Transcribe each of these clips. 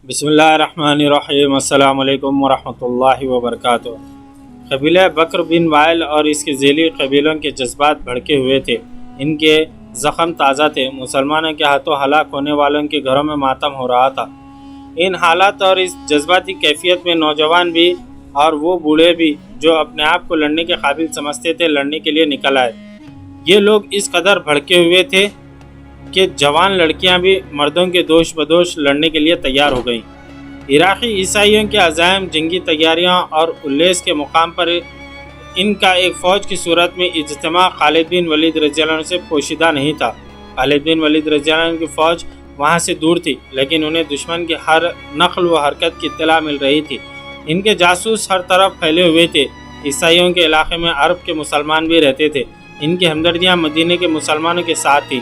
بسم اللہ الرحمن الرحیم۔ السلام علیکم ورحمۃ اللہ وبرکاتہ۔ قبیلہ بکر بن وائل اور اس کے ذیلی قبیلوں کے جذبات بھڑکے ہوئے تھے، ان کے زخم تازہ تھے۔ مسلمانوں کے ہاتھوں ہلاک ہونے والوں کے گھروں میں ماتم ہو رہا تھا۔ ان حالات اور اس جذباتی کیفیت میں نوجوان بھی اور وہ بوڑھے بھی جو اپنے آپ کو لڑنے کے قابل سمجھتے تھے لڑنے کے لیے نکل آئے۔ یہ لوگ اس قدر بھڑکے ہوئے تھے کہ جوان لڑکیاں بھی مردوں کے دوش بدوش لڑنے کے لیے تیار ہو گئیں۔ عراقی عیسائیوں کے عزائم، جنگی تیاریاں اور الیس کے مقام پر ان کا ایک فوج کی صورت میں اجتماع خالد بن ولید رضی اللہ عنہ سے پوشیدہ نہیں تھا۔ خالد بن ولید رضی اللہ عنہ کی فوج وہاں سے دور تھی، لیکن انہیں دشمن کی ہر نقل و حرکت کی اطلاع مل رہی تھی۔ ان کے جاسوس ہر طرف پھیلے ہوئے تھے۔ عیسائیوں کے علاقے میں عرب کے مسلمان بھی رہتے تھے۔ ان کی ہمدردیاں مدینے کے مسلمانوں کے ساتھ تھی۔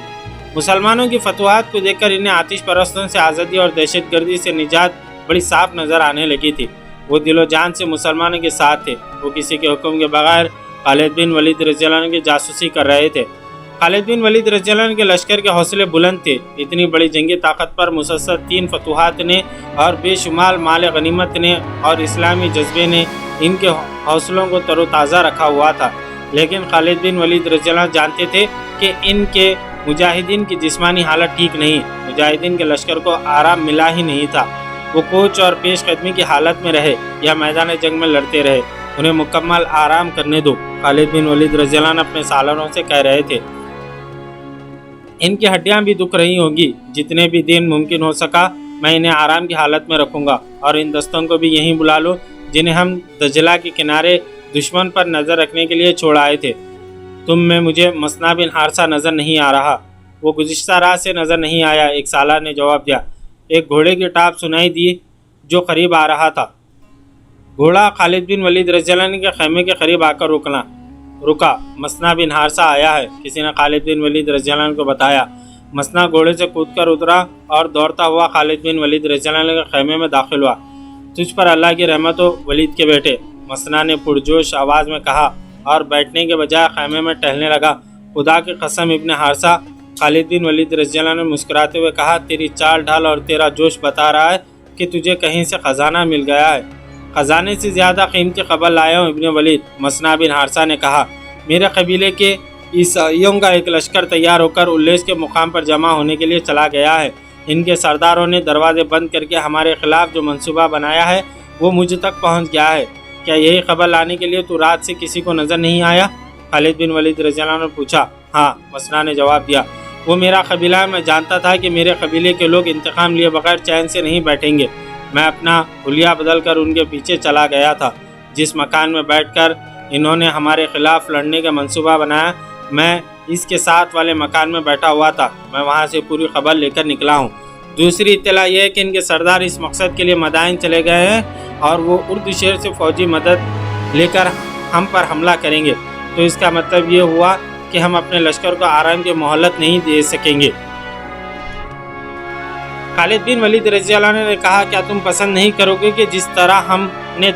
مسلمانوں کی فتوحات کو دیکھ کر انہیں آتش پرستوں سے آزادی اور دہشت گردی سے نجات بڑی صاف نظر آنے لگی تھی۔ وہ دل و جان سے مسلمانوں کے ساتھ تھے۔ وہ کسی کے حکم کے بغیر خالد بن ولید رضی اللہ عنہ کی جاسوسی کر رہے تھے۔ خالد بن ولید رضی اللہ عنہ کے لشکر کے حوصلے بلند تھے۔ اتنی بڑی جنگی طاقت پر مسلسل 3 فتوحات نے اور بے شمار مال غنیمت نے اور اسلامی جذبے نے ان کے حوصلوں کو تر و تازہ رکھا ہوا تھا، لیکن خالد بن ولید رضی اللہ عنہ جانتے تھے کہ ان کے مجاہدین کی جسمانی حالت ٹھیک نہیں۔ مجاہدین کے لشکر کو آرام ملا ہی نہیں تھا۔ وہ کوچ اور پیش قدمی کی حالت میں رہے یا میدان جنگ میں لڑتے رہے، انہیں مکمل آرام کرنے دو، خالد بن ولید رضی اللہ عنہ اپنے سالاروں سے کہہ رہے تھے۔ ان کی ہڈیاں بھی دکھ رہی ہوں گی، جتنے بھی دن ممکن ہو سکا میں انہیں آرام کی حالت میں رکھوں گا، اور ان دستوں کو بھی یہیں بلا لو جنہیں ہم دجلہ کے کنارے دشمن پر نظر رکھنے کے لیے چھوڑ آئے تھے۔ تم میں مجھے مسنا بن حارثہ نظر نہیں آ رہا۔ وہ گزشتہ رات سے نظر نہیں آیا، ایک سالار نے جواب دیا۔ ایک گھوڑے کی ٹاپ سنائی دی جو قریب آ رہا تھا۔ گھوڑا خالد بن ولید رضی اللہ عنہ کے خیمے کے قریب آ کر رکا۔ مسنا بن حارثہ آیا ہے، کسی نے خالد بن ولید رضی اللہ عنہ کو بتایا۔ مسنا گھوڑے سے کود کر اترا اور دوڑتا ہوا خالد بن ولید رضی اللہ عنہ کے خیمے میں داخل ہوا۔ تجھ پر اللہ کی رحمت ہو ولید کے بیٹے، مسنا نے پرجوش آواز میں کہا اور بیٹھنے کے بجائے خیمے میں ٹہلنے لگا۔ خدا کی قسم ابن حارثہ، خالد بن ولید رضی اللہ عنہ نے مسکراتے ہوئے کہا، تیری چال ڈھال اور تیرا جوش بتا رہا ہے کہ تجھے کہیں سے خزانہ مل گیا ہے۔ خزانے سے زیادہ قیمتی خبر لایا ہوں ابن ولید، مسنا بن حارثہ نے کہا۔ میرے قبیلے کے عیسائیوں کا ایک لشکر تیار ہو کر الیس کے مقام پر جمع ہونے کے لیے چلا گیا ہے۔ ان کے سرداروں نے دروازے بند کر کے ہمارے خلاف جو منصوبہ بنایا ہے وہ مجھ تک پہنچ گیا ہے۔ کیا یہی خبر لانے کے لیے تو رات سے کسی کو نظر نہیں آیا؟ خالد بن ولید رضی اللہ عنہ نے پوچھا۔ ہاں، مسنا نے جواب دیا۔ وہ میرا قبیلہ ہے، میں جانتا تھا کہ میرے قبیلے کے لوگ انتقام لیے بغیر چین سے نہیں بیٹھیں گے۔ میں اپنا حلیہ بدل کر ان کے پیچھے چلا گیا تھا۔ جس مکان میں بیٹھ کر انہوں نے ہمارے خلاف لڑنے کا منصوبہ بنایا، میں اس کے ساتھ والے مکان میں بیٹھا ہوا تھا۔ میں وہاں سے پوری خبر لے کر نکلا ہوں۔ دوسری اطلاع یہ ہے کہ ان کے سردار اس مقصد کے لیے مدائن چلے گئے ہیں اور وہ اردو شہر سے فوجی مدد لے کر ہم پر حملہ کریں گے۔ تو اس کا مطلب یہ ہوا کہ ہم اپنے لشکر کو آرام کی مہلت نہیں دے سکیں گے۔ خالد بن ولید رضی اللہ عنہ نے کہا، کیا تم پسند نہیں کرو گے کہ جس طرح ہم نے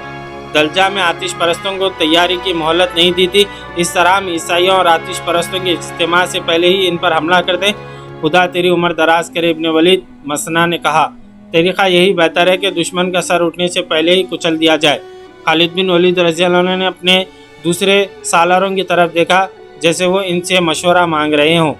دلجہ میں آتش پرستوں کو تیاری کی مہلت نہیں دی تھی، اس طرح ہم عیسائیوں اور آتش پرستوں کے اجتماع سے پہلے ہی ان پر حملہ کر دیں؟ خدا تیری عمر دراز کرے ابن ولید، مسنا نے کہا۔ طریقہ یہی بہتر ہے کہ دشمن کا سر اٹھنے سے پہلے ہی کچل دیا جائے۔ خالد بن ولید رضی اللہ عنہ نے اپنے دوسرے سالاروں کی طرف دیکھا جیسے وہ ان سے مشورہ مانگ رہے ہوں۔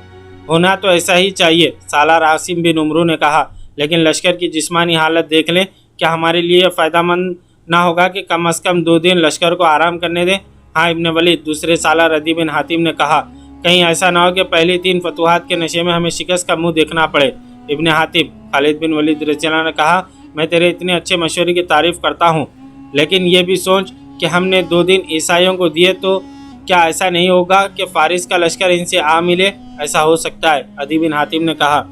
ہونا تو ایسا ہی چاہیے، سالار عاصم بن عمرو نے کہا، لیکن لشکر کی جسمانی حالت دیکھ لیں، کیا ہمارے لیے فائدہ مند نہ ہوگا کہ کم از کم 2 دن لشکر کو آرام کرنے دیں؟ ہاں ابن ولید، دوسرے سالار عدی بن حاتم نے کہا، کہیں ایسا نہ ہو کہ پہلی 3 فتوحات کے نشے میں ہمیں شکست کا منہ دیکھنا پڑے۔ ابن حاتم، خالد بن ولید رضی اللہ عنہ نے کہا، میں تیرے اتنے اچھے مشورے کی تعریف کرتا ہوں، لیکن یہ بھی سوچ کہ ہم نے 2 دن عیسائیوں کو دیے تو کیا ایسا نہیں ہوگا کہ فارس کا لشکر ان سے آ ملے؟ ایسا ہو سکتا ہے، عدی بن حاتم نے کہا،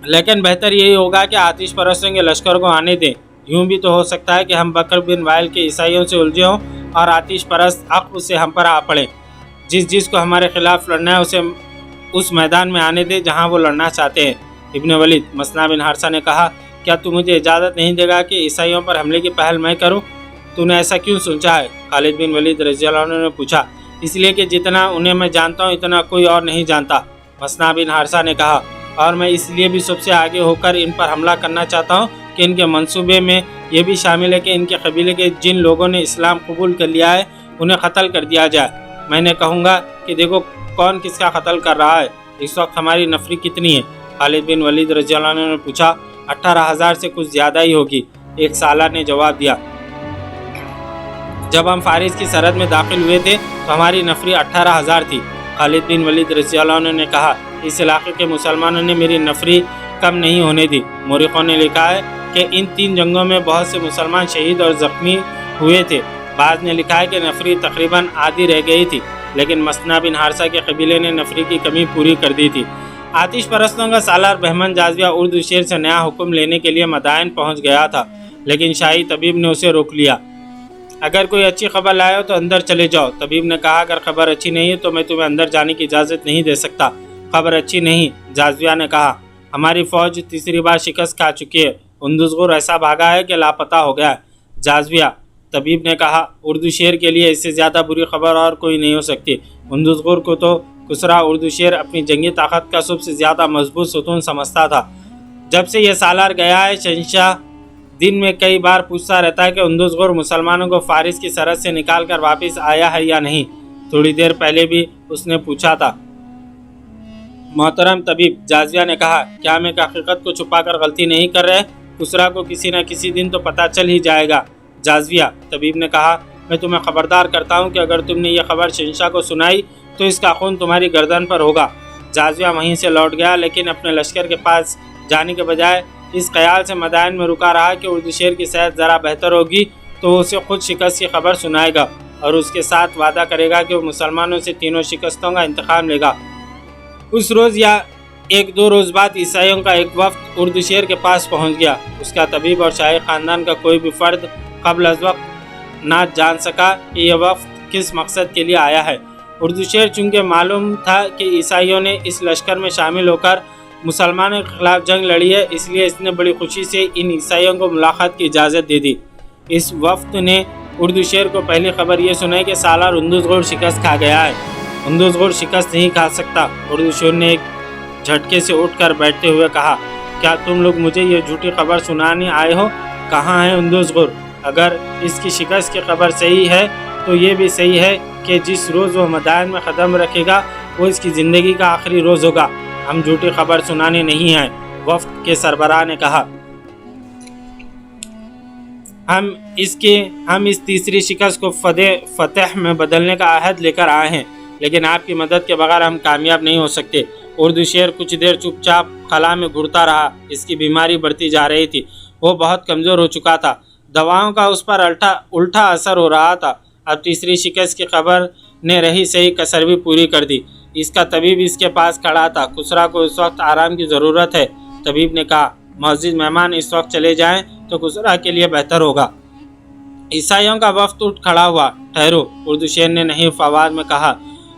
لیکن بہتر یہی ہوگا کہ آتش پرستوں کے لشکر کو آنے دیں۔ یوں بھی تو ہو سکتا ہے کہ ہم بکر بن وائل کے عیسائیوں سے الجھے ہوں اور آتش پرست عقب سے ہم پر آ پڑیں۔ جس کو ہمارے خلاف لڑنا ہے اسے اس میدان میں آنے دے جہاں وہ لڑنا چاہتے ہیں۔ ابن ولید، مسنا بن حارثہ نے کہا، کیا تو مجھے اجازت نہیں دے گا کہ عیسائیوں پر حملے کی پہل میں کروں؟ تو نے ایسا کیوں سوچا ہے؟ خالد بن ولید رضی اللہ عنہ نے پوچھا۔ اس لیے کہ جتنا انہیں میں جانتا ہوں اتنا کوئی اور نہیں جانتا، مسنا بن حارثہ نے کہا، اور میں اس لیے بھی سب سے آگے ہو کر ان پر حملہ کرنا چاہتا ہوں کہ ان کے منصوبے میں یہ بھی شامل ہے کہ ان کے قبیلے کے جن لوگوں نے اسلام قبول کر لیا ہے انہیں قتل کر دیا جائے۔ میں نے کہوں گا کہ دیکھو کون کس کا قتل کر رہا ہے، اس وقت ہماری نفری کتنی ہے؟ خالد بن ولید رضی اللہ عنہ نے پوچھا، 18,000 سے کچھ زیادہ ہی ہوگی، ایک سالار نے جواب دیا۔ جب ہم فارس کی سرحد میں داخل ہوئے تھے تو ہماری نفری 18,000 تھی۔ خالد بن ولید رضی اللہ عنہ نے کہا، اس علاقے کے مسلمانوں نے میری نفری کم نہیں ہونے دی۔ مورخوں نے لکھا ہے کہ ان 3 جنگوں میں بہت سے مسلمان شہید اور زخمی ہوئے تھے۔ بعض نے لکھا ہے کہ نفری تقریباً آدھی رہ گئی تھی، لیکن مسنہ بن حارثہ کے قبیلے نے نفری کی کمی پوری کر دی تھی۔ آتش پرستوں کا سالار بہمن جازیہ اردو شیر سے نیا حکم لینے کے لیے مدائن پہنچ گیا تھا، لیکن شاہی طبیب نے اسے روک لیا۔ اگر کوئی اچھی خبر لائے ہو تو اندر چلے جاؤ۔ طبیب نے کہا، اگر خبر اچھی نہیں ہے تو میں تمہیں اندر جانے کی اجازت نہیں دے سکتا۔ خبر اچھی نہیں، جازیہ نے کہا، ہماری فوج تیسری بار شکست کھا چکی ہے، اندوزغور ایسا بھاگا ہے کہ لاپتہ ہو گیا ہے۔ جازیہ، طبیب نے کہا، اردو شیر کے لیے اس سے زیادہ بری خبر اور کوئی نہیں ہو سکتی۔ اندوزغور کو تو کسرا اردو شیر اپنی جنگی طاقت کا سب سے زیادہ مضبوط ستون سمجھتا تھا۔ جب سے یہ سالار گیا ہے، شہنشاہ دن میں کئی بار پوچھتا رہتا ہے کہ اندوزغور مسلمانوں کو فارس کی سرحد سے نکال کر واپس آیا ہے یا نہیں۔ تھوڑی دیر پہلے بھی اس نے پوچھا تھا۔ محترم طبیب، جازیہ نے کہا، کیا ہم ایک حقیقت کو چھپا کر غلطی نہیں کر رہے؟ کسرا کو کسی نہ کسی دن تو پتہ چل ہی جائے گا۔ جازیہ، طبیب نے کہا، میں تمہیں خبردار کرتا ہوں کہ اگر تم نے یہ خبر شہنشاہ کو سنائی تو اس کا خون تمہاری گردن پر ہوگا۔ جازیہ وہیں سے لوٹ گیا، لیکن اپنے لشکر کے پاس جانے کے بجائے اس خیال سے مدائن میں رکا رہا کہ اردو شیر کی صحت ذرا بہتر ہوگی تو وہ اسے خود شکست کی خبر سنائے گا اور اس کے ساتھ وعدہ کرے گا کہ وہ مسلمانوں سے 3 شکستوں کا انتقام لے گا۔ اس روز یا 1-2 روز بعد عیسائیوں کا ایک وفد اردو شیر کے پاس پہنچ گیا۔ اس کا طبیب اور شاہی خاندان کا کوئی بھی فرد قبل از وقت نہ جان سکا کہ یہ وفد کس مقصد کے لیے آیا ہے۔ اردو شیر چونکہ معلوم تھا کہ عیسائیوں نے اس لشکر میں شامل ہو کر مسلمانوں کے خلاف جنگ لڑی ہے، اس لیے اس نے بڑی خوشی سے ان عیسائیوں کو ملاقات کی اجازت دے دی۔ اس وفد نے اردو شیر کو پہلی خبر یہ سنائی کہ سالار اندوزغور شکست کھا گیا ہے۔ اندوزغور شکست نہیں کھا سکتا۔ اردو شیر نے ایک جھٹکے سے اٹھ کر بیٹھتے ہوئے کہا، کیا تم لوگ مجھے یہ جھوٹی خبر سنانے آئے ہو؟ کہاں ہے اندوزغور؟ اگر اس کی شکست کی خبر صحیح ہے تو یہ بھی صحیح ہے کہ جس روز وہ مدائن میں قدم رکھے گا وہ اس کی زندگی کا آخری روز ہوگا۔ ہم جھوٹی خبر سنانے نہیں آئے، وفد کے سربراہ نے کہا۔ ہم اس تیسری شکست کو فتح میں بدلنے کا عہد لے کر آئے ہیں، لیکن آپ کی مدد کے بغیر ہم کامیاب نہیں ہو سکتے۔ اردو شیر کچھ دیر چپ چاپ خلا میں گھرتا رہا۔ اس کی بیماری بڑھتی جا رہی تھی، وہ بہت کمزور ہو چکا تھا، دواؤں کا اس پر الٹا اثر ہو رہا تھا۔ اب تیسری شکست کی خبر نے رہی صحیح کسر بھی پوری کر دی۔ اس کا طبیب اس کے پاس کھڑا تھا۔ کسرا کو اس وقت آرام کی ضرورت ہے۔ طبیب نے کہا، معزز مہمان اس وقت چلے جائیں تو کسرا کے لیے بہتر ہوگا۔ عیسائیوں کا وفد اٹھ کھڑا ہوا۔ ٹھہرو، اردو شیر نے نحیف آواز میں کہا،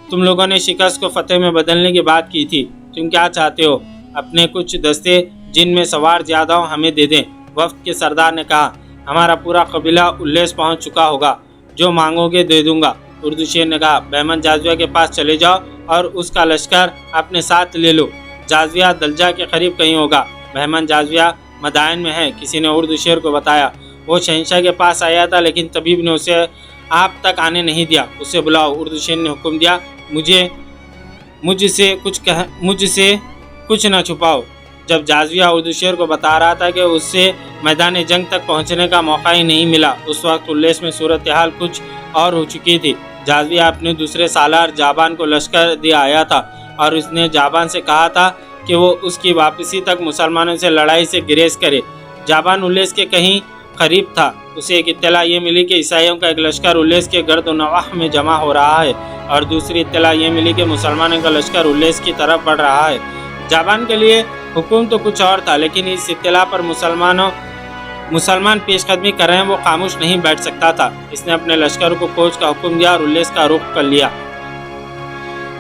تم لوگوں نے شکست کو فتح میں بدلنے کی بات کی تھی، تم کیا چاہتے ہو؟ اپنے کچھ دستے جن میں سوار زیادہ ہوں ہمیں دے دیں۔ وفد کے سردار نے کہا، ہمارا پورا قبیلہ الیس پہنچ چکا ہوگا، جو مانگو گے دے دوں گا۔ اردو شیر نے کہا، بہمن جازیہ کے پاس چلے جاؤ اور اس کا لشکر اپنے ساتھ لے لو۔ جازیہ دلجہ کے قریب کہیں ہوگا۔ بہمن جازیہ مدائن میں ہے، کسی نے اردو شیر کو بتایا۔ وہ شہنشاہ کے پاس آیا تھا، لیکن طبیب نے اسے آپ تک آنے نہیں دیا۔ اسے بلاؤ۔ اردو شیر نے حکم دیا، مجھ سے کچھ نہ چھپاؤ۔ جب جازیہ اردو شیر کو بتا رہا تھا کہ اس سے میدان جنگ تک پہنچنے کا موقع ہی نہیں ملا، اس وقت الیس میں صورتحال کچھ اور ہو چکی تھی۔ جازیہ اپنے دوسرے سالار جابان کو لشکر دے آیا تھا اور اس نے جابان سے کہا تھا کہ وہ اس کی واپسی تک مسلمانوں سے لڑائی سے گریز کرے۔ جابان الیس کے کہیں قریب تھا۔ اسے ایک اطلاع یہ ملی کہ عیسائیوں کا ایک لشکر الیس کے گرد و نواح میں جمع ہو رہا ہے، اور دوسری اطلاع یہ ملی کہ مسلمانوں کا لشکر الیس کی طرف بڑھ رہا ہے۔ جابان کے لیے حکم تو کچھ اور تھا، لیکن اس اطلاع پر مسلمان پیش قدمی کر رہے ہیں وہ خاموش نہیں بیٹھ سکتا تھا۔ اس نے اپنے لشکر کو کوچ کا حکم دیا اور الیس کا رخ کر لیا۔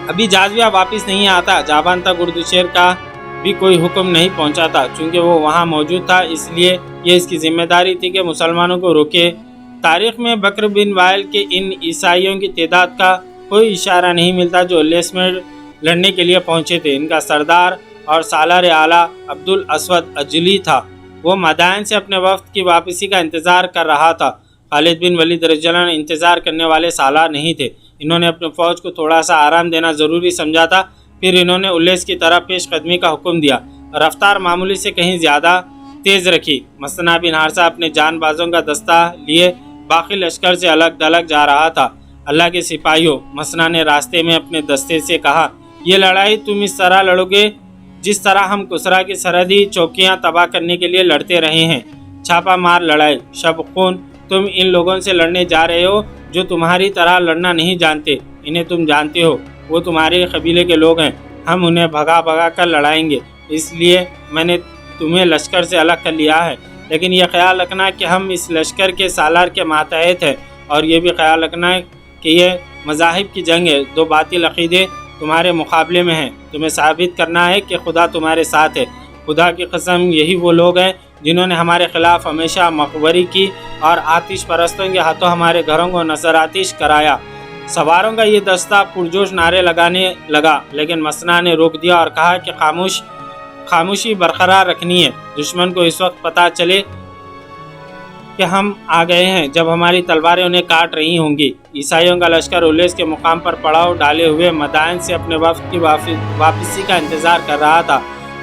ابھی جازیہ واپس نہیں آتا، جابان تک اردو شیر کا بھی کوئی حکم نہیں پہنچا تھا۔ چونکہ وہ وہاں موجود تھا، اس لیے یہ اس کی ذمہ داری تھی کہ مسلمانوں کو روکے۔ تاریخ میں بکر بن وائل کے ان عیسائیوں کی تعداد کا کوئی اشارہ نہیں ملتا جو الیس میں لڑنے کے لیے پہنچے تھے۔ ان کا سردار और सालार आला अब्दुल असवद अजली था। वो मदाइन से अपने वफ्द की वापसी का इंतज़ार कर रहा था। खालिद बिन वलीद रज़ियल्लाहु अन्हु इंतज़ार करने वाले सालार नहीं थे। इन्होंने अपने फ़ौज को थोड़ा सा आराम देना ज़रूरी समझा था। फिर इन्होंने उल्लेस की तरफ पेश कदमी का हुक्म दिया। रफ्तार मामूली से कहीं ज़्यादा तेज़ रखी। मसना बिन हारसा अपने जानबाजों का दस्ता लिए बाकी लश्कर से अलग थलग जा रहा था। अल्लाह के सिपाहियों, मसना ने रास्ते में अपने दस्ते से कहा, ये लड़ाई तुम इस तरह लड़ोगे जिस तरह हम कुसरा की सरहदी चौकियां तबाह करने के लिए लड़ते रहे हैं। छापा मार लड़ाई, शब खून। तुम इन लोगों से लड़ने जा रहे हो जो तुम्हारी तरह लड़ना नहीं जानते। इन्हें तुम जानते हो, वो तुम्हारे कबीले के लोग हैं। हम उन्हें भगा भगा कर लड़ाएंगे, इसलिए मैंने तुम्हें लश्कर से अलग कर लिया है। लेकिन यह ख्याल रखना कि हम इस लश्कर के सालार के मातहत हैं, और ये भी ख्याल रखना कि यह मज़ाहिब की जंग है। दो बातिल अक़ीदे तुम्हारे मुकाबले में हैं। तुम्हें साबित करना है कि खुदा तुम्हारे साथ है। खुदा की कसम, यही वो लोग हैं जिन्होंने हमारे ख़िलाफ़ हमेशा मकबरी की और आतिश परस्तों के हाथों हमारे घरों को नज़र आतिश कराया। सवारों का ये दस्ता पुरजोश नारे लगाने लगा, लेकिन मसना ने रोक दिया और कहा कि खामोशी बरकरार रखनी है। दुश्मन को इस वक्त पता चले कि हम आ गए हैं जब हमारी तलवारें उन्हें काट रही होंगी। ईसाइयों का लश्कर उल्लेस के मुकाम पर पड़ाव डाले हुए मदाइन से अपने वफ्द की वापसी का इंतज़ार कर रहा था।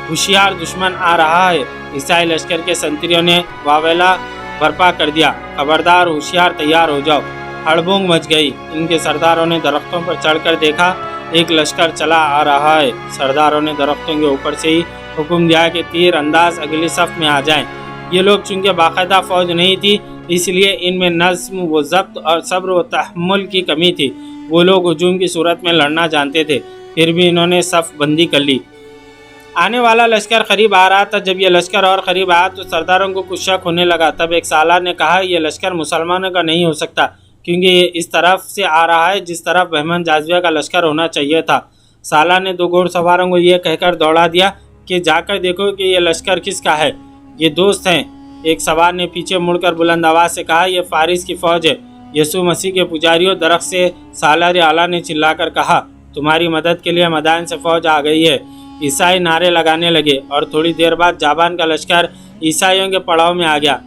होशियार, दुश्मन आ रहा है। ईसाई लश्कर के संतरियों ने वावेला बर्पा कर दिया, खबरदार, होशियार, तैयार हो जाओ। हड़बूंग मच गई। इनके सरदारों ने दरख्तों पर चढ़कर देखा, एक लश्कर चला आ रहा है। सरदारों ने दरख्तों के ऊपर से ही हुक्म दिया कि तीर अंदाज अगली सफ़ में आ जाएं। ये लोग चूँकि बाकायदा फ़ौज नहीं थी, इसलिए इनमें नज़्म व ज़ब्त और सब्र व तहम्मुल की कमी थी। वो लोग हुजूम की सूरत में लड़ना जानते थे, फिर भी इन्होंने सफ़ बंदी कर ली। आने वाला लश्कर करीब आ रहा था। जब यह लश्कर और करीब आया तो सरदारों को कुछ शक होने लगा। तब एक सालार ने कहा, यह लश्कर मुसलमानों का नहीं हो सकता, क्योंकि ये इस तरफ से आ रहा है जिस तरफ बहमन जाज़िया का लश्कर होना चाहिए था। सालार ने दो घोड़सवारों को यह कहकर दौड़ा दिया कि जाकर देखो कि ये लश्कर किसका है। ये दोस्त हैं। एक सवार ने पीछे मुड़कर बुलंद आवाज़ से कहा, यह फारिस की फ़ौज है। यसु मसीह के पुजारियों, दरख्त से सालार आला ने चिल्लाकर कहा, तुम्हारी मदद के लिए मदाइन से फ़ौज आ गई है। ईसाई नारे लगाने लगे और थोड़ी देर बाद जाबान का लश्कर ईसाइयों के पड़ाव में आ गया।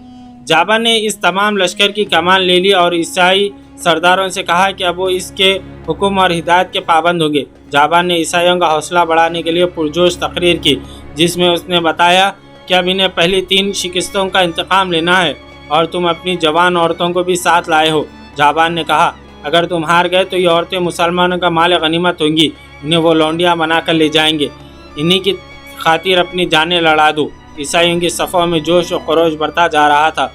जाबान ने इस तमाम लश्कर की कमान ले ली और ईसाई सरदारों से कहा कि अब वो इसके हुक्म और हिदायत के पाबंद होंगे। जाबान ने ईसाइयों का हौसला बढ़ाने के लिए पुरजोश तकरीर की, जिसमें उसने बताया कि अब इन्हें पहली 3 शिकस्तों का इंतकाम लेना है और तुम अपनी जवान औरतों को भी साथ लाए हो। जाबान ने कहा, अगर तुम हार गए तो ये औरतें मुसलमानों का माल गनीमत होंगी, उन्हें वो लौंडियाँ बना कर ले जाएंगे। इन्हीं की खातिर अपनी जानें लड़ा दो। ईसाइयों की सफ़ों में जोश और खरोश बढ़ता जा रहा था।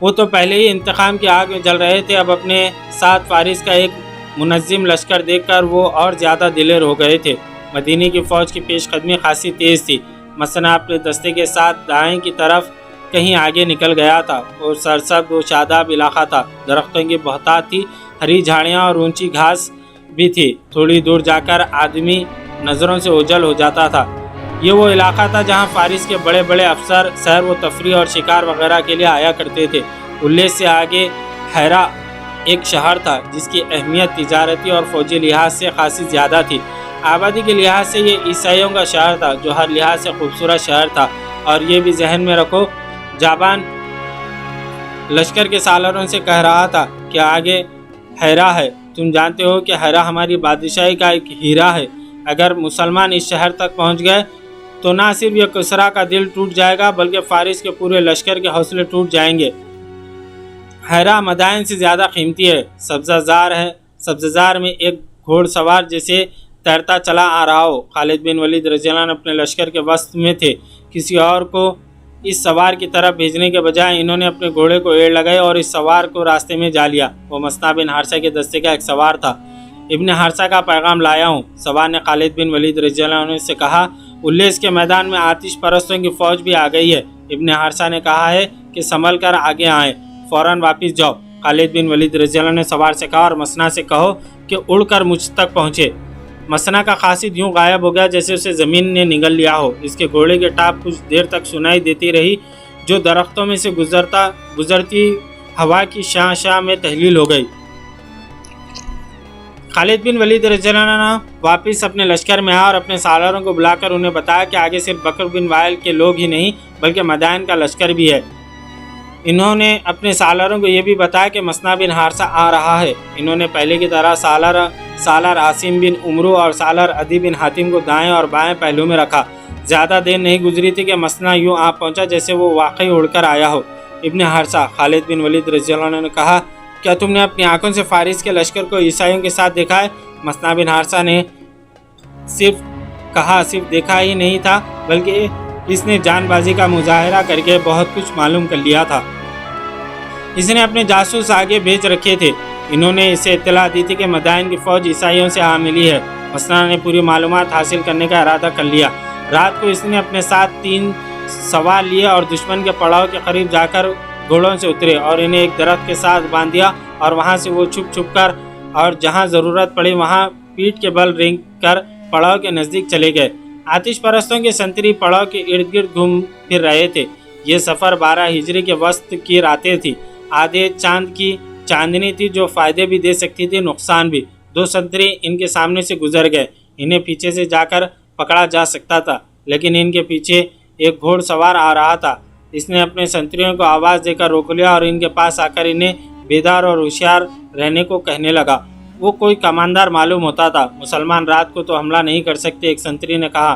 वो तो पहले ही इंतकाम की आग में जल रहे थे, अब अपने साथ फारिस का एक मुनज़्ज़िम लश्कर देखकर वो और ज़्यादा दिलेर हो गए थे। मदीने की फ़ौज की पेशकदमी खासी तेज़ थी। मसना अपने दस्ते के साथ दाएं की तरफ कहीं आगे निकल गया था और सरसब्ज़ व शादाब इलाका था। दरख्तों की बहुतात थी, हरी झाड़ियाँ और ऊंची घास भी थी। थोड़ी दूर जाकर आदमी नज़रों से ओझल हो जाता था। ये वो इलाका था जहाँ फारिस के बड़े बड़े अफसर सैर व तफरी और शिकार वगैरह के लिए आया करते थे। उल्लेस से आगे हैरा एक शहर था जिसकी अहमियत तिजारती और फ़ौजी लिहाज से खासी ज़्यादा थी। आबादी के लिहाज से ये ईसाइयों का शहर था, जो हर लिहाज से खूबसूरत शहर था। और ये भी जहन में रखो, जाबान लश्कर के सालारों से कह रहा था कि आगे हैरा है। तुम जानते हो कि हैरा हमारी बादशाही का एक हीरा है। अगर मुसलमान इस शहर तक पहुंच गए तो ना सिर्फ ये कुसरा का दिल टूट जाएगा, बल्कि फारिस के पूरे लश्कर के हौसले टूट जाएंगे। हैरा मदाइन से ज़्यादा कीमती है। सब्ज़ाजार है। सब्ज़ाजार में एक घोड़सवार जैसे तैरता चला आ रहा हो। खालिद बिन वलीद रज़ियल्लाहु अन्हु अपने लश्कर के वस्त में थे। किसी और को इस सवार की तरफ भेजने के बजाय इन्होंने अपने घोड़े को एड़ लगाई और इस सवार को रास्ते में जा लिया। वो मसना बिन हारसा के दस्ते का एक सवार था। इब्न हारसा का पैगाम लाया हूँ। सवार ने खालिद बिन वलीद रज़ियल्लाहु अन्हु से कहा, उल्लेस के मैदान में आतिश परस्तों की फ़ौज भी आ गई है। इब्न हारसा ने कहा है कि संभल कर आगे आएँ, फ़ौरन वापस जाओ। खालिद बिन वलीद रज़ियल्लाहु अन्हु ने सवार से कहा, और मसना से कहो कि उड़कर मुझ तक पहुँचे। मसना का खासिद यूँ गायब हो गया जैसे उसे ज़मीन ने निगल लिया हो। इसके घोड़े की टाप कुछ देर तक सुनाई देती रही, जो दरख्तों में से गुजरती हवा की शाह शाह में तहलील हो गई। खालिद बिन वलीद रज़ियल्लाहु अन्हु वापस अपने लश्कर में आया और अपने सालारों को बुलाकर उन्हें बताया कि आगे सिर्फ बकर बिन वाइल के लोग ही नहीं बल्कि मदाइन का लश्कर भी है। इन्होंने अपने सालारों को यह भी बताया कि मसना बिन हारसा आ रहा है। इन्होंने पहले की तरह सालार आसिम बिन उमरू और सालार अदी बिन हातिम को दाएं और बाएं पहलू में रखा। ज़्यादा देर नहीं गुजरी थी कि मसना यूँ आ पहुँचा जैसे वो वाकई उड़कर आया हो। इब्न हारसा खालिद बिन वलीद रज़ियल्लाहु अन्हु ने कहा, क्या तुमने अपनी आंखों से फारिस के लश्कर को ईसाइयों के साथ देखा है? मसना बिन हारसा ने सिर्फ देखा ही नहीं था बल्कि इसने जानबाजी का मुजाहरा करके बहुत कुछ मालूम कर लिया था। इसने अपने जासूस आगे भेज रखे थे। इन्होंने इसे इत्तला दी थी कि मदाइन की फ़ौज ईसाइयों से आ मिली है। मसना ने पूरी मालूमात हासिल करने का इरादा कर लिया। रात को इसने अपने साथ 3 सवार लिए और दुश्मन के पड़ाव के करीब जाकर घोड़ों से उतरे और इन्हें एक दरख्त के साथ बांध दिया और वहां से वो छुप कर और जहां ज़रूरत पड़ी वहां पीठ के बल रेंग कर पड़ाव के नज़दीक चले गए। आतिश परस्तों के संतरी पड़ाव के इर्द गिर्द घूम फिर रहे थे। ये सफ़र 12 हिजरी के वस्त की रातें थी। आधे चांद की चांदनी थी जो फ़ायदे भी दे सकती थी, नुकसान भी। 2 संतरी इनके सामने से गुजर गए। इन्हें पीछे से जाकर पकड़ा जा सकता था, लेकिन इनके पीछे एक घोड़सवार आ रहा था। इसने अपने संतरियों को आवाज़ देकर रोक लिया और इनके पास आकर इन्हें बेदार और होशियार रहने को कहने लगा। वो कोई कमांडर मालूम होता था। मुसलमान रात को तो हमला नहीं कर सकते, एक संतरी ने कहा,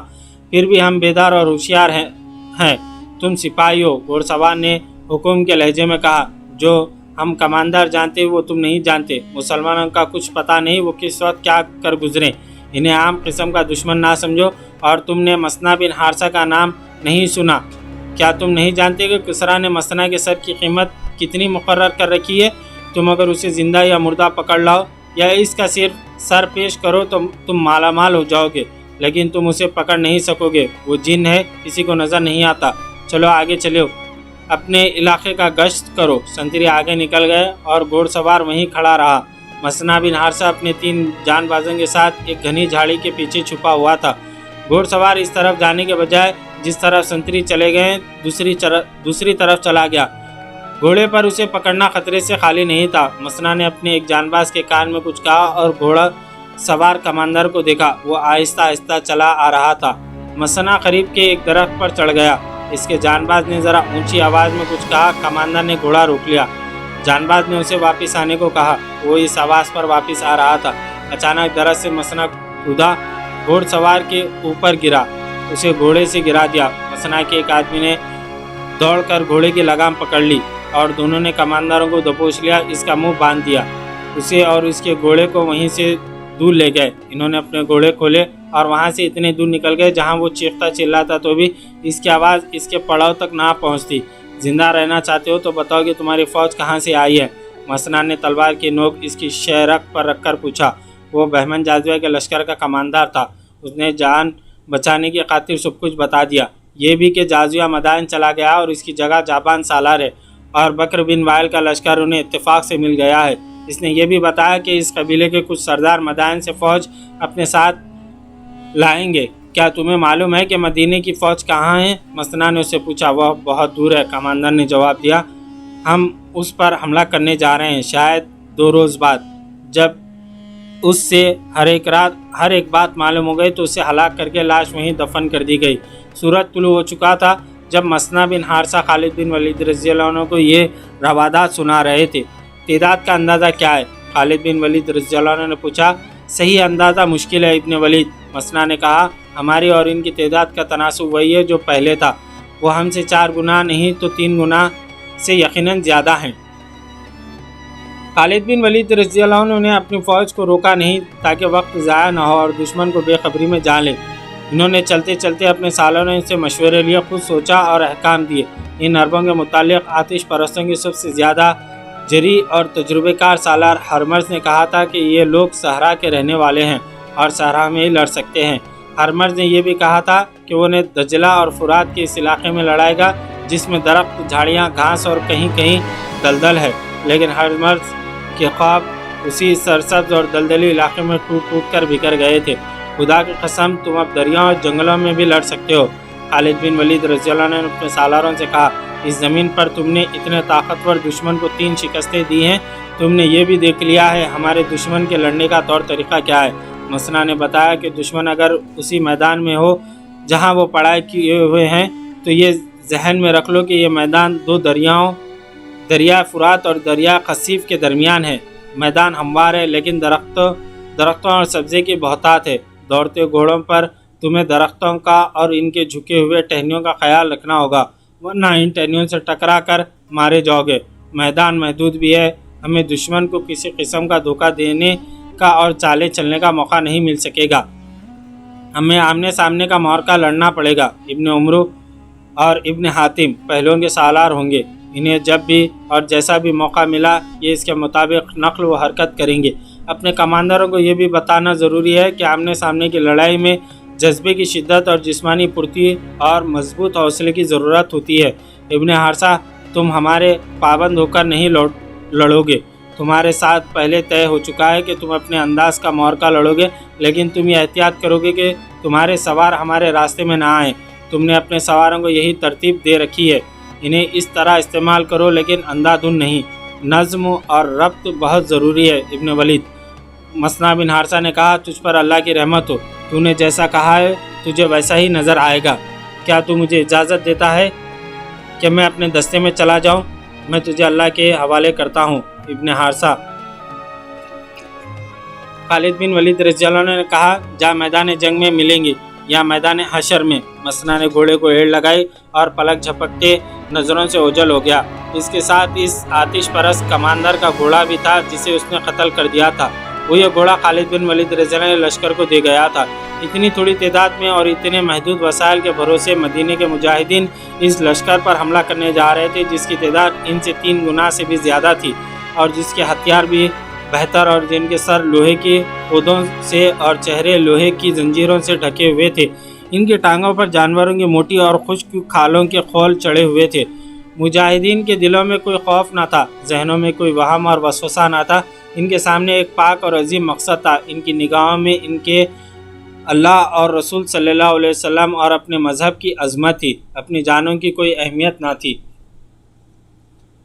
फिर भी हम बेदार और होशियार हैं। तुम सिपाही हो, घोड़सवार ने हुक्म के लहजे में कहा। जो हम कमांडर जानते वो तुम नहीं जानते। मुसलमानों का कुछ पता नहीं वो किस वक्त क्या कर गुजरे। इन्हें आम किस्म का दुश्मन ना समझो। और तुमने मसना बिन हारसा का नाम नहीं सुना? क्या तुम नहीं जानते कि किसरा ने मसना के सर की कीमत कितनी मुकर्रर कर रखी है? तुम अगर उसे ज़िंदा या मुर्दा पकड़ लाओ या इसका सिर्फ सर पेश करो तो तुम मालामाल हो जाओगे, लेकिन तुम उसे पकड़ नहीं सकोगे। वो जिन है, किसी को नज़र नहीं आता। चलो आगे चलो, अपने इलाके का गश्त करो। संतरी आगे निकल गए और घोड़सवार वहीं खड़ा रहा। मसना बिन हारसा अपने 3 जानबाजों के साथ एक घनी झाड़ी के पीछे छुपा हुआ था। घोड़सवार इस तरफ जाने के बजाय जिस तरफ संतरी चले गए दूसरी तरफ चला गया। घोड़े पर उसे पकड़ना खतरे से खाली नहीं था। मसना ने अपने एक जानबाज के कान में कुछ कहा और घोड़ा सवार कमांडर को देखा। वो आहिस्ता आहिस्ता चला आ रहा था। मसना करीब के एक दरख्त पर चढ़ गया। इसके जानबाज ने ज़रा ऊंची आवाज़ में कुछ कहा। कमांडर ने घोड़ा रोक लिया। जानबाज ने उसे वापस आने को कहा। वो इस आवाज़ पर वापस आ रहा था। अचानक दरख्त से मसना कूदा, घोड़सवार के ऊपर गिरा, उसे घोड़े से गिरा दिया। मसना के एक आदमी ने दौड़कर घोड़े की लगाम पकड़ ली और दोनों ने कमांडरों को दबोच लिया। इसका मुंह बांध दिया। उसे और इसके घोड़े को वहीं से दूर ले गए। इन्होंने अपने घोड़े खोले और वहां से इतने दूर निकल गए जहां वो चीखता चिल्लाता तो भी इसकी आवाज़ इसके पड़ाव तक ना पहुंचती। जिंदा रहना चाहते हो तो बताओ कि तुम्हारी फ़ौज कहाँ से आई है? मसना ने तलवार की नोक इसकी शेरक पर रखकर पूछा। वो बहमन जाज़िया के लश्कर का कमांडर था। उसने जान बचाने की खातिर सब कुछ बता दिया। ये भी कि जाज़िया मदाइन चला गया और इसकी जगह जाबान सालार है और बकर बिन वाइल का लश्कर उन्हें इत्तेफाक से मिल गया है। इसने ये भी बताया कि इस कबीले के कुछ सरदार मदाइन से फ़ौज अपने साथ लाएंगे। क्या तुम्हें मालूम है कि मदीने की फ़ौज कहाँ है? मसना ने उससे पूछा। वह बहुत दूर है, कमांडर ने जवाब दिया। हम उस पर हमला करने जा रहे हैं, शायद 2 रोज़ बाद। जब उससे हर एक बात मालूम हो गई तो उसे हलाक करके लाश वहीं दफन कर दी गई। सूरज तुलू हो चुका था जब मसना बिन हारसा खालिद बिन वलीद रज़ियल्लाहु अन्हु को ये रवादात सुना रहे थे। तादाद का अंदाज़ा क्या है? खालिद बिन वलीद रज़ियल्लाहु अन्हु ने पूछा। सही अंदाज़ा मुश्किल है इब्न वलीद, मसना ने कहा। हमारी और इनकी तादाद का तनासुब वही है जो पहले था। वो हमसे 4 गुना नहीं तो 3 गुना से यकीनन ज़्यादा हैं। खालिद बिन वलीद रज़ियल्लाहु अन्हु ने अपनी फ़ौज को रोका नहीं ताकि वक्त ज़ाया न हो और दुश्मन को बेखबरी में जान ले। इन्होंने चलते चलते अपने सालों से मशवरे लिए, खुद सोचा और अहकाम दिए। इन अरबों के मुतालिक आतिश परस्तों की सबसे ज़्यादा जरी और तजुर्बेकार सालार हरमर्ज ने कहा था कि ये लोग सहरा के रहने वाले हैं और सहरा में ही लड़ सकते हैं। हरमर्ज ने यह भी कहा था कि वो ने दजला और फुरात के इस इलाके में लड़ाएगा जिसमें दरख्त, झाड़ियाँ, घास और कहीं कहीं दलदल है। लेकिन हरमर्ज के ख्वाब उसी सरसब्ज और दलदली इलाके में टूट टूट कर बिखर गए थे। खुदा की कसम, तुम अब दरियाओं और जंगलों में भी लड़ सकते हो। खालिद बिन वलीद रज़ियल्लाहु अन्हु ने अपने सालारों से कहा, इस ज़मीन पर तुमने इतने ताकतवर दुश्मन को 3 शिकस्तें दी हैं। तुमने ये भी देख लिया है हमारे दुश्मन के लड़ने का तौर तरीक़ा क्या है। मसना ने बताया कि दुश्मन अगर उसी मैदान में हो जहाँ वो पड़ाई किए हुए हैं तो ये जहन में रख लो कि ये मैदान 2 दरियाओं, दरिया फुरात और दरिया खसीफ के दरमियान है। मैदान हमवार है लेकिन दरख्तों और सब्ज़े की बहुतात है। दौड़ते घोड़ों पर तुम्हें दरख्तों का और इनके झुके हुए टहनियों का ख्याल रखना होगा, वरना इन टहनियों से टकरा कर मारे जाओगे। मैदान महदूद भी है, हमें दुश्मन को किसी किस्म का धोखा देने का और चाले चलने का मौका नहीं मिल सकेगा। हमें आमने सामने का मार्का लड़ना पड़ेगा। इब्न उमरू और इब्न हातिम पहलुओं के सालार होंगे। इन्हें जब भी और जैसा भी मौका मिला ये इसके मुताबिक नक़ल व हरकत करेंगे। अपने कमांडरों को ये भी बताना ज़रूरी है कि आमने सामने की लड़ाई में जज्बे की शिद्दत और जिस्मानी फुर्ती और मजबूत हौसले की ज़रूरत होती है। इब्न हारसा, तुम हमारे पाबंद होकर नहीं लड़ोगे। तुम्हारे साथ पहले तय हो चुका है कि तुम अपने अंदाज का मार्का लड़ोगे, लेकिन तुम ये एहतियात करोगे कि तुम्हारे सवार हमारे रास्ते में ना आए। तुमने अपने सवारों को यही तरतीब दे रखी है, इन्हें इस तरह इस्तेमाल करो लेकिन अंधाधुन नहीं। नज़्म और रब्त बहुत ज़रूरी है। इब्न वलीद, मसना बिन हारसा ने कहा, तुझ पर अल्लाह की रहमत हो, तूने जैसा कहा है तुझे वैसा ही नज़र आएगा। क्या तू मुझे इजाज़त देता है कि मैं अपने दस्ते में चला जाऊं? मैं तुझे अल्लाह के हवाले करता हूं। इब्न हारसा, खालिद बिन वलीद रज़ियल्लाहु अन्हु ने कहा, जा मैदान जंग में मिलेंगे या मैदान हशर में। मसना ने घोड़े को एड़ लगाई और पलक झपकते नज़रों से ओझल हो गया। इसके साथ इस आतिश परस्त कमांडर का घोड़ा भी था जिसे उसने कत्ल कर दिया था। वो ये घोड़ा खालिद बिन वलीद रज़ियल्लाहु अन्हु लश्कर को दे गया था। इतनी थोड़ी तादाद में और इतने महदूद वसाइल के भरोसे मदीने के मुजाहिदीन इस लश्कर पर हमला करने जा रहे थे जिसकी तादाद इनसे 3 गुना से भी ज़्यादा थी और जिसके हथियार भी बेहतर और जिनके सर लोहे की पौधों से और चेहरे लोहे की जंजीरों से ढके हुए थे। इनकी टांगों पर जानवरों की मोटी और खुश्क खालों के खोल चढ़े हुए थे। मुजाहिदीन के दिलों में कोई खौफ ना था, जहनों में कोई वहम और वसवसा ना था। इनके सामने एक पाक और अजीम मकसद था। इनकी निगाहों में इनके अल्लाह और रसूल सल्लल्लाहु अलैहि वसल्लम और अपने मज़हब की अज़मत थी। अपनी जानों की कोई अहमियत ना थी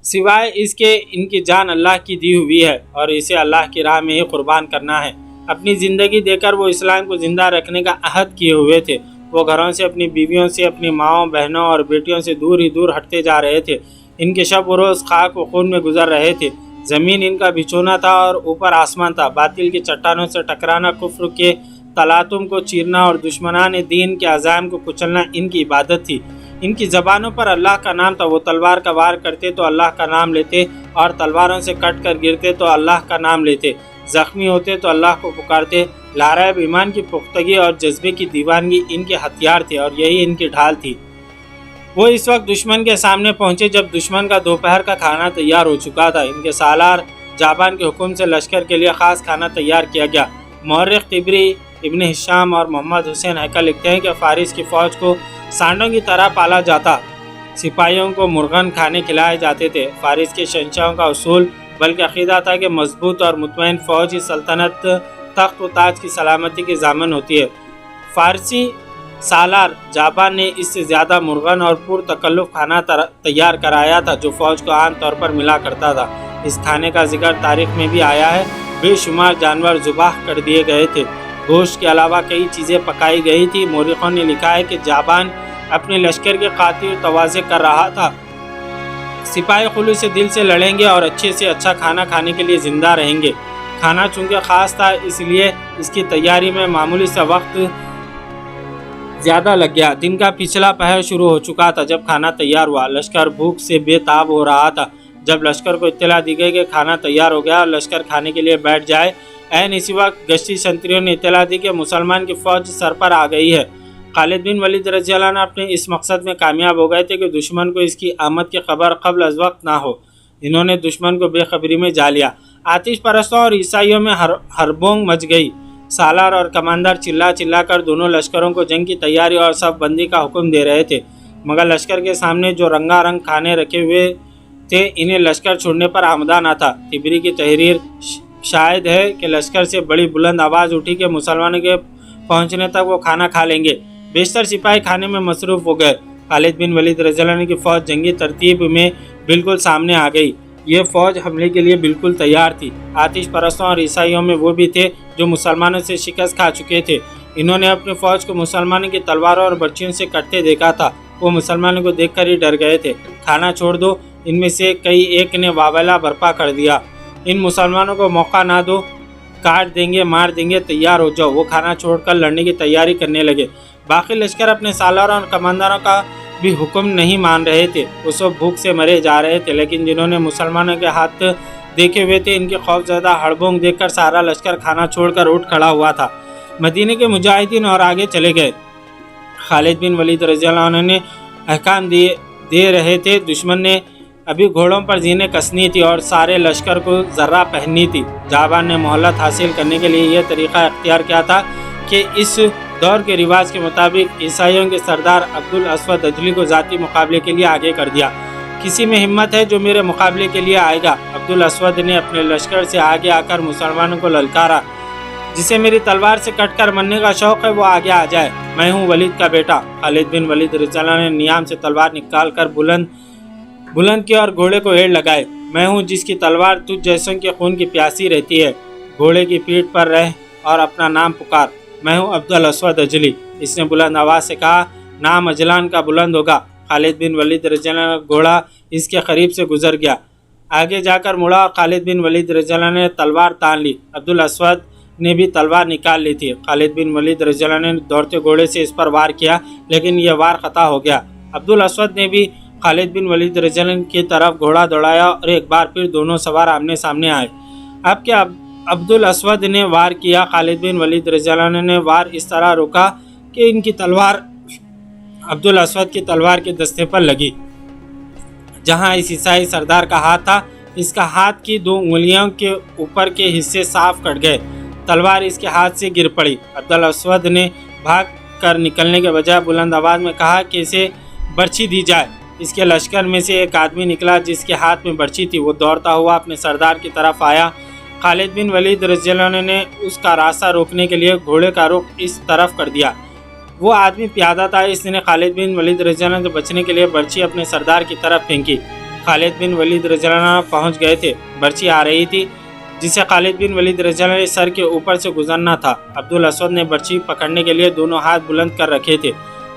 सिवाय इसके इनकी जान अल्लाह की दी हुई है और इसे अल्लाह की राह में ही कुर्बान करना है। अपनी ज़िंदगी देकर वो इस्लाम को ज़िंदा रखने का अहद किए हुए थे। वो घरों से, अपनी बीवियों से, अपनी माँओं, बहनों और बेटियों से दूर ही दूर हटते जा रहे थे। इनके शब व रोज़ खाक व खून में गुजर रहे थे। ज़मीन इनका बिछोना था और ऊपर आसमान था। बातिल की चट्टानों से टकराना, कुफ्र के तलातुम को चीरना और दुश्मनान दीन के अज़ाम को कुचलना इनकी इबादत थी। इनकी ज़बानों पर अल्लाह का नाम था। वो तलवार का वार करते तो अल्लाह का नाम लेते और तलवारों से कट कर गिरते तो अल्लाह का नाम लेते। ज़ख्मी होते तो अल्लाह को पुकारते। लाराब ईमान की पुख्तगी और जज्बे की दीवानगी इनके हथियार थे और यही इनकी ढाल थी। वो इस वक्त दुश्मन के सामने पहुँचे जब दुश्मन का दोपहर का खाना तैयार हो चुका था। इनके सालार जाबान के हुक्म से लश्कर के लिए ख़ास खाना तैयार किया गया। मौर्रिख तिबरी, इब्न हिशाम और मोहम्मद हुसैन हैकल लिखते हैं कि फ़ारिस की फ़ौज को सांडों की तरह पाला जाता। सिपाहियों को मुर्गन खाने खिलाए जाते थे। फ़ारिस के शहंशाहों का उसूल बल्कि अक़ीदा था कि मजबूत और मुतमईन फ़ौज ही सल्तनत, तख्त व ताज की सलामती की ज़ामन होती है। फ़ारसी सालार जाबान ने इससे ज़्यादा मुर्गन और पुरतकल्लुफ़ खाना तैयार कराया था जो फ़ौज को आम तौर पर मिला करता था। इस खाने का जिक्र तारीख़ में भी आया है। बेशुमार जानवर ज़ुबाह कर दिए गए थे। गोश्त के अलावा कई चीज़ें पकाई गई थी। मौरिख़ों ने लिखा है कि जाबान अपने लश्कर के खातिर तवाज़े कर रहा था। सिपाही खुलूस से दिल से लड़ेंगे और अच्छे से अच्छा खाना खाने के लिए ज़िंदा रहेंगे। खाना चूँकि ख़ास था इसलिए इसकी तैयारी में मामूली सा वक्त ज़्यादा लग गया। दिन का पिछला पहर शुरू हो चुका था जब खाना तैयार हुआ। लश्कर भूख से बेताब हो रहा था। जब लश्कर को इत्तला दी गई कि खाना तैयार हो गया और लश्कर खाने के लिए बैठ जाए, ऐन इसी वक्त गश्ती संतरियों ने इत्तला दी कि मुसलमान की फ़ौज सर पर आ गई है। खालिद बिन वलीद रज़ियल्लाहु अन्हु अपने इस मकसद में कामयाब हो गए थे कि दुश्मन को इसकी आमद की खबर क़ब्ल अज़ वक्त ना हो। इन्होंने दुश्मन को बेखबरी में जा लिया। आतिश परस्तों और ईसाइयों में हरबोंग मच गई। सालार और कमांडर चिल्ला चिल्ला कर दोनों लश्करों को जंग की तैयारी और सब बंदी का हुक्म दे रहे थे, मगर लश्कर के सामने जो रंगारंग खाने रखे हुए थे इन्हें लश्कर छोड़ने पर आमदा न था। तिबरी की तहरीर शायद है कि लश्कर से बड़ी बुलंद आवाज़ उठी कि मुसलमानों के पहुंचने तक वो खाना खा लेंगे। बेशतर सिपाही खाने में मसरूफ़ हो गए। खालिद बिन वलीद रज़ियल्लाहु अन्हु की फ़ौज जंगी तरतीब में बिल्कुल सामने आ गई। ये फ़ौज हमले के लिए बिल्कुल तैयार थी। आतिश परस्तों और ईसाइयों में वो भी थे जो मुसलमानों से शिकस्त खा चुके थे। इन्होंने अपनी फ़ौज को मुसलमानों की तलवारों और बर्छियों से कटते देखा था। वो मुसलमानों को देखकर ही डर गए थे। खाना छोड़ दो, इनमें से कई एक ने वावैला बर्पा कर दिया। इन मुसलमानों को मौका ना दो, काट देंगे, मार देंगे, तैयार हो जाओ। वो खाना छोड़कर लड़ने की तैयारी करने लगे। बाकी लश्कर अपने सालारों और कमांडरों का भी हुक्म नहीं मान रहे थे। वो सब भूख से मरे जा रहे थे, लेकिन जिन्होंने मुसलमानों के हाथ देखे हुए थे, इनके खौफजदा हड़बोंग देखकर सारा लश्कर खाना छोड़कर उठ खड़ा हुआ था। मदीने के मुजाहिदीन और आगे चले गए। खालिद बिन वलीद रज़ियल्लाहु अन्हु ने अहकाम दे रहे थे। दुश्मन ने अभी घोड़ों पर जीने कसनी थी और सारे लश्कर को ज़र्रा पहननी थी। जाबान ने मोहलत हासिल करने के लिए यह तरीक़ा इख्तियार किया था कि इस दौर के रिवाज के मुताबिक ईसाइयों के सरदार अब्दुल अस्वद दजली को ज़ाती मुकाबले के लिए आगे कर दिया। किसी में हिम्मत है जो मेरे मुकाबले के लिए आएगा? अब्दुल अस्वद ने अपने लश्कर से आगे आकर मुसलमानों को ललकारा। जिसे मेरी तलवार से कटकर मरने का शौक़ है वो आगे आ जाए। मैं हूँ वलीद का बेटा। खालिद बिन वलीद रज़ियल्लाहु अन्हु ने नियाम से तलवार निकाल कर बुलंद की और घोड़े को हेड़ लगाए। मैं हूँ जिसकी तलवार तुझ जैसों के खून की प्यासी रहती है। घोड़े की पीठ पर रह और अपना नाम पुकार। मैं हूँ अब्दुल अस्वद अजली। इसने बुलंद आवाज़ से कहा। नाम अजलान का बुलंद होगा। खालिद बिन वलीद रज़ियल्लाहु अन्हु घोड़ा इसके करीब से गुजर गया, आगे जाकर मुड़ा और खालिद बिन वलीद रज़ियल्लाहु अन्हु ने तलवार तान ली। अब्दुल अस्वद ने भी तलवार निकाल ली थी। खालिद बिन वलीद रज़ियल्लाहु अन्हु ने दौड़ते घोड़े से इस पर वार किया, लेकिन यह वार खता हो गया। अब्दुल अस्वद ने भी खालिद बिन वलीद रज़ियल्लाहु अन्हु की तरफ घोड़ा दौड़ाया और एक बार फिर दोनों सवार आमने सामने आए। अब क्या अब्दुल अस्वद ने वार किया। खालिद बिन वलीद रज़ियल्लाहु अन्हु ने वार इस तरह रोका कि इनकी तलवार अब्दुल अस्वद की तलवार के दस्ते पर लगी। जहां इस ईसाई सरदार का हाथ था, इसका हाथ की 2 उंगलियों के ऊपर के हिस्से साफ कट गए। तलवार इसके हाथ से गिर पड़ी। अब्दुल अस्वद ने भाग कर निकलने के बजाय बुलंद आवाज़ में कहा कि इसे बर्छी दी जाए। इसके लश्कर में से एक आदमी निकला जिसके हाथ में बर्छी थी। वो दौड़ता हुआ अपने सरदार की तरफ आया। खालिद बिन वलीद रज़ियल्लाहु अन्हु ने उसका रास्ता रोकने के लिए घोड़े का रुख इस तरफ कर दिया। वो आदमी प्यादा था, इसने खालिद बिन वलीद रज़ियल्लाहु अन्हु से बचने के लिए बर्छी अपने सरदार की तरफ फेंकी। खालिद बिन वलीद रज़ियल्लाहु अन्हु पहुँच गए थे। बर्छी आ रही थी जिसे खालिद बिन वलीद रज़ियल्लाहु अन्हु सर के ऊपर से गुजरना था। अब्दुल अस्वद ने बर्छी पकड़ने के लिए दोनों हाथ बुलंद कर रखे थे।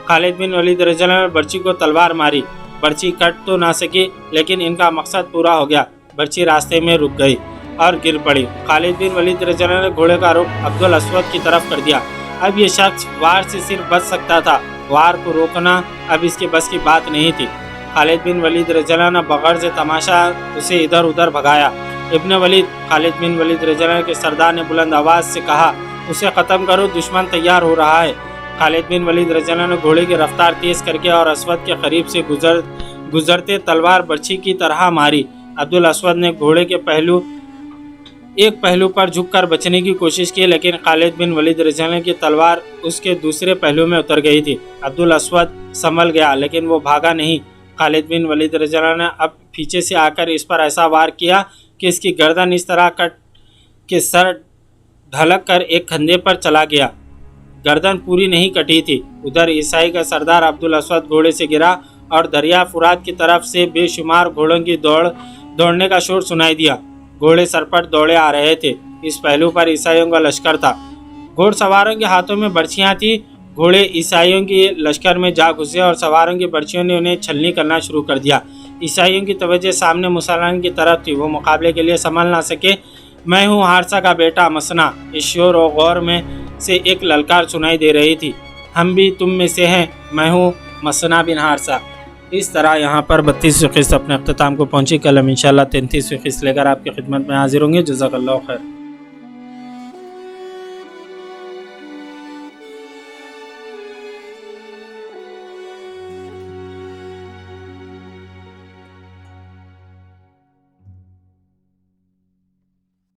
खालिद बिन वलीद रज़ियल्लाहु अन्हु ने बर्छी को तलवार मारी। बर्छी कट तो ना सकी, लेकिन इनका मकसद पूरा हो गया। बर्छी रास्ते में रुक गई और गिर पड़ी। खालिद बिन वलीद रज़ियल्लाहु अन्हु ने घोड़े का रुख अब्दुल अस्वद की तरफ कर दिया। अब ये शख्स वार से सिर्फ बच सकता था, वार को रोकना अब इसके बस की बात नहीं थी। खालिद बिन वलीद रज़ियल्लाहु अन्हु ने बग़र से तमाशा उसे इधर उधर भगाया। इब्न वलीद, खालिद बिन वलीद रज़ियल्लाहु अन्हु के सरदार ने बुलंद आवाज़ से कहा, उसे ख़त्म करो, दुश्मन तैयार हो रहा है। खालिद बिन वलीद रज़ियल्लाहु अन्हु ने घोड़े की रफ्तार तेज़ करके और अस्वद के करीब से गुजरते तलवार बर्छी की तरह मारी। अब्दुल अस्वद ने घोड़े के एक पहलू पर झुककर बचने की कोशिश की, लेकिन खालिद बिन वलीद रज़ियल्लाहु अन्हु की तलवार उसके दूसरे पहलू में उतर गई थी। अब्दुल अस्वद संभल गया, लेकिन वो भागा नहीं। खालिद बिन वलीद रज़ियल्लाहु अन्हु ने अब पीछे से आकर इस पर ऐसा वार किया कि इसकी गर्दन इस तरह कट के सर ढलक कर एक खंधे पर चला गया। गर्दन पूरी नहीं कटी थी। उधर ईसाई का सरदार अब्दुल अस्वद घोड़े से गिरा और दरिया फुरात की तरफ से बेशुमार घोड़ों की दौड़ने का शोर सुनाई दिया। घोड़े सरपट दौड़े आ रहे थे। इस पहलू पर ईसाइयों का लश्कर था। घोड़सवारों के हाथों में बर्छियाँ थी। घोड़े ईसाइयों के लश्कर में जा घुसे और सवारों की बर्छियों ने उन्हें छलनी करना शुरू कर दिया। ईसाइयों की तवज्जो सामने मुसलमान की तरफ थी। वो मुकाबले के लिए संभल ना सके। मैं हूँ हारसा का बेटा मसना। इस शोर और गौर में से एक ललकार सुनाई दे रही थी, हम भी तुम में से हैं, मैं हूँ मसना बिन हारसा। इस तरह यहाँ पर 32वीं किस्त अपने अख्ताम को पहुँची। कल हम इंशाअल्लाह 33वीं किस्त लेकर आपकी खिदमत में हाजिर होंगे। जज़ाकल्लाहु खैर।